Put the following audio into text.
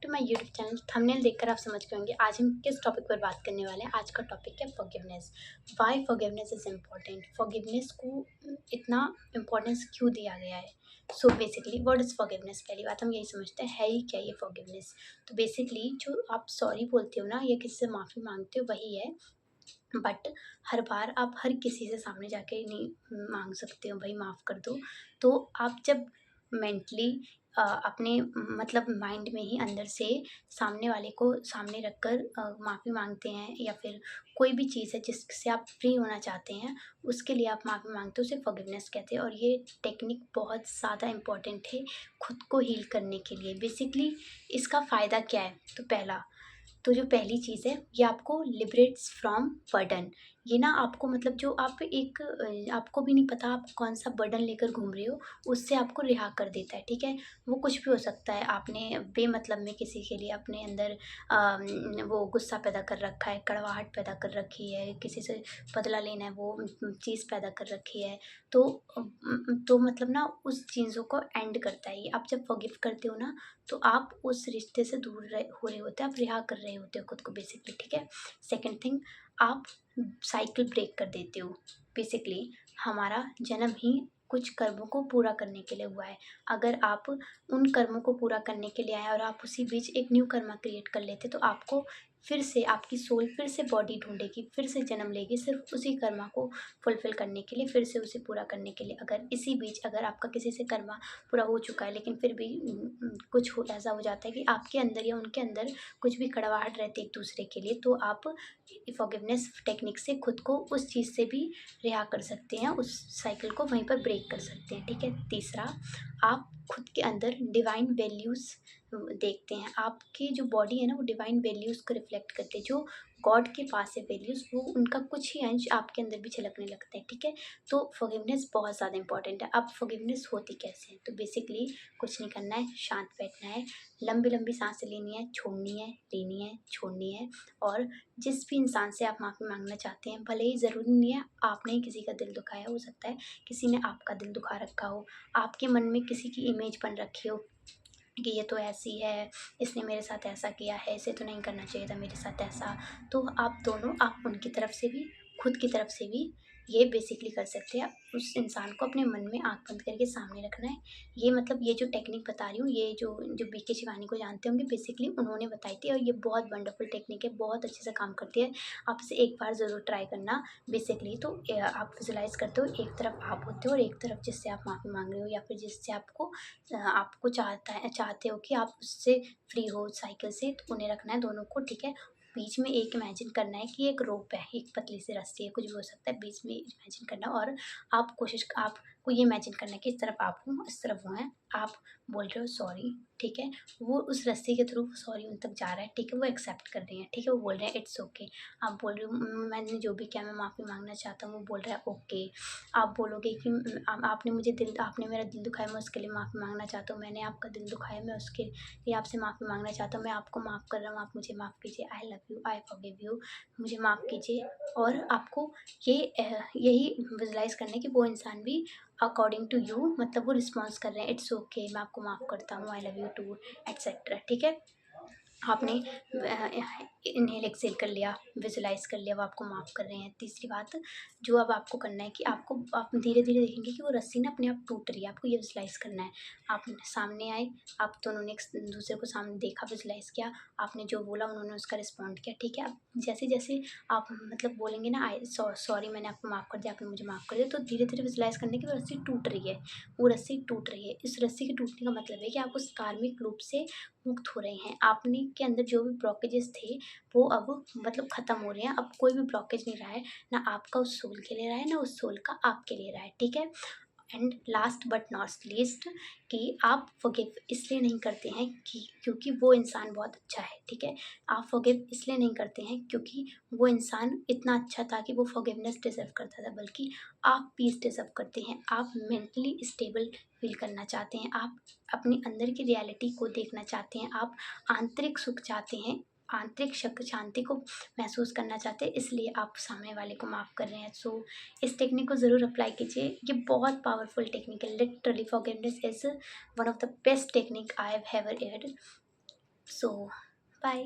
To my YouTube channel. Thumbnail देखकर आप समझ गए होंगे आज हम किस टॉपिक पर बात करने वाले हैं। आज का टॉपिक है forgiveness. Why forgiveness is important. Forgiveness को इतना इम्पोर्टेंस क्यों दिया गया है। So basically what is forgiveness. पहली बात हम यही समझते हैं है ही क्या ये फॉरगिवनेस। तो बेसिकली जो आप सॉरी बोलते हो ना या किसी से माफ़ी मांगते हो वही है। बट हर बार आप हर किसी से सामने जाके नहीं मांग सकते हो भाई माफ़ कर दो। तो आप जब मेंटली अपने मतलब माइंड में ही अंदर से सामने वाले को सामने रखकर माफ़ी मांगते हैं या फिर कोई भी चीज़ है जिससे आप फ्री होना चाहते हैं उसके लिए आप माफ़ी मांगते हो, उसे फॉरगिवनेस कहते हैं। और ये टेक्निक बहुत ज़्यादा इम्पॉर्टेंट है खुद को हील करने के लिए। बेसिकली इसका फ़ायदा क्या है। तो जो पहली चीज़ है ये आपको लिबरेट्स फ्रॉम बर्डन। ये ना आपको मतलब जो आप एक आपको भी नहीं पता आप कौन सा बर्डन लेकर घूम रहे हो उससे आपको रिहा कर देता है। ठीक है, वो कुछ भी हो सकता है। आपने बेमतलब में किसी के लिए अपने अंदर वो गुस्सा पैदा कर रखा है, कड़वाहट पैदा कर रखी है, किसी से बदला लेना है वो चीज़ पैदा कर रखी है। तो मतलब ना उस चीज़ों को एंड करता है ये। आप जब फॉरगिव करते हो ना तो आप उस रिश्ते से दूर हो रहे होते हो, आप रिहा कर रहे होते हो खुद को बेसिकली। ठीक है, सेकंड थिंग, आप साइकिल ब्रेक कर देते हो। बेसिकली हमारा जन्म ही कुछ कर्मों को पूरा करने के लिए हुआ है। अगर आप उन कर्मों को पूरा करने के लिए आए और आप उसी बीच एक न्यू कर्मा क्रिएट कर लेते तो आपको फिर से आपकी सोल फिर से बॉडी ढूंढेगी, फिर से जन्म लेगी सिर्फ उसी कर्मा को फुलफिल करने के लिए, फिर से उसे पूरा करने के लिए। अगर इसी बीच अगर आपका किसी से कर्मा पूरा हो चुका है लेकिन फिर भी कुछ ऐसा हो जाता है कि आपके अंदर या उनके अंदर कुछ भी कड़वाहट रहती है एक दूसरे के लिए, तो आप फॉरगिवनेस टेक्निक से खुद को उस चीज़ से भी रिहा कर सकते हैं, उस साइकिल को वहीं पर ब्रेक कर सकते हैं। ठीक है, तीसरा, आप खुद के अंदर डिवाइन वैल्यूज़ देखते हैं। आपकी जो बॉडी है ना वो डिवाइन वैल्यूज़ को रिफ्लेक्ट करते हैं। जो गॉड के पास है वैल्यूज़, वो उनका कुछ ही अंश आपके अंदर भी झलकने लगता है। ठीक है, तो फॉरगिवनेस बहुत ज़्यादा इंपॉर्टेंट है। अब फॉरगिवनेस होती कैसे है। तो बेसिकली कुछ नहीं करना है, शांत बैठना है, लंबी लंबी सांसें लेनी है, छोड़नी है, लेनी है, छोड़नी है। और जिस भी इंसान से आप माफ़ी मांगना चाहते हैं, भले ही ज़रूरी नहीं है आपने ही किसी का दिल दुखाया, हो सकता है किसी ने आपका दिल दुखा रखा हो, आपके मन में किसी की इमेज बन रखी हो कि ये तो ऐसी है, इसने मेरे साथ ऐसा किया है, इसे तो नहीं करना चाहिए था मेरे साथ ऐसा। तो आप दोनों, आप उनकी तरफ से भी खुद की तरफ से भी ये बेसिकली कर सकते हैं। उस इंसान को अपने मन में आँख बंद करके सामने रखना है। ये मतलब ये जो टेक्निक बता रही हूँ, ये जो बीके शिवानी को जानते होंगे, बेसिकली उन्होंने बताई थी और ये बहुत वंडरफुल टेक्निक है, बहुत अच्छे से काम करती है। आप इसे एक बार ज़रूर ट्राई करना। बेसिकली तो आप विजुलाइज़ करते हो एक तरफ आप होते हो और एक तरफ जिससे आप माफ़ी माँग रहे हो या फिर जिससे आपको चाहते हो कि आप उससे फ्री हो साइकिल से, तो उन्हें रखना है दोनों को। ठीक है, बीच में एक इमेजिन करना है कि एक रोप है, एक पतली सी रस्सी है, कुछ भी हो सकता है, बीच में इमेजिन करना है। और आपको ये इमेजिन करना है कि इस तरफ आप हो, इस तरफ वो हैं, आप बोल रहे हो सॉरी। ठीक है, वो उस रस्सी के थ्रू सॉरी उन तक जा रहा है। ठीक है, वो एक्सेप्ट कर रही हैं। ठीक है, वो बोल रहे हैं इट्स ओके। आप बोल रहे हो मैंने जो भी किया मैं माफ़ी मांगना चाहता हूँ, वो बोल रहा है ओके। आप बोलोगे कि आपने मेरा दिल दुखाया, मैं उसके लिए माफ़ी मांगना चाहता हूँ, मैंने आपका दिल दुखाया, मैं उसके लिए आपसे माफ़ी मांगना चाहता हूँ, मैं आपको माफ़ कर रहा हूँ, आप मुझे माफ़ कीजिए, आई love you, I forgive you, मुझे माफ़ कीजिए। और आपको यही विजुलाइज करना है कि वो इंसान भी अकॉर्डिंग टू यू मतलब वो रिस्पॉन्स कर रहे हैं, इट्स ओके, मैं आपको माफ़ करता हूँ, I love you too, etcetera. ठीक है, आपने इन्हेल एक्सेल कर लिया, विजुलाइज़ कर लिया, वो आपको माफ़ कर रहे हैं। तीसरी बात जो अब आपको करना है कि आप धीरे-धीरे देखेंगे कि वो रस्सी ना अपने आप टूट रही है, आपको ये विजुलाइज़ करना है। आप सामने आए, आप दोनों ने एक दूसरे को सामने देखा, विजुलाइज़ किया, आपने जो बोला उन्होंने उसका रिस्पॉन्ड किया। ठीक है, अब जैसे-जैसे आप मतलब बोलेंगे ना आई सॉरी मैंने आपको माफ़ कर दिया, आपने मुझे माफ़ कर दिया, तो धीरे-धीरे विजुलाइज़ करने की वो रस्सी टूट रही है, वो रस्सी टूट रही है। इस रस्सी के टूटने का मतलब है कि आप उस कार्मिक रूप से मुक्त हो रहे हैं। आपने के अंदर जो भी ब्लॉकेजेस थे वो अब मतलब ख़त्म हो रहे हैं। अब कोई भी ब्लॉकेज नहीं रहा है, ना आपका उस सोल के लिए रहा है, ना उस सोल का आपके लिए रहा है। ठीक है, and last but not least कि आप फॉरगिव इसलिए नहीं करते हैं कि क्योंकि वो इंसान बहुत अच्छा है। ठीक है, आप फॉरगिव इसलिए नहीं करते हैं क्योंकि वो इंसान इतना अच्छा था कि वो फॉरगिवनेस डिज़र्व करता था, बल्कि आप पीस डिज़र्व करते हैं। आप मेंटली स्टेबल फ़ील करना चाहते हैं, आप अपने अंदर की रियलिटी को देखना चाहते हैं, आप आंतरिक सुख चाहते हैं, आंतरिक शक शांति को महसूस करना चाहते हैं, इसलिए आप सामने वाले को माफ़ कर रहे हैं। सो इस टेक्निक को ज़रूर अप्लाई कीजिए, ये बहुत पावरफुल टेक्निक है। Literally forgiveness is one of the best technique I have ever had. So bye.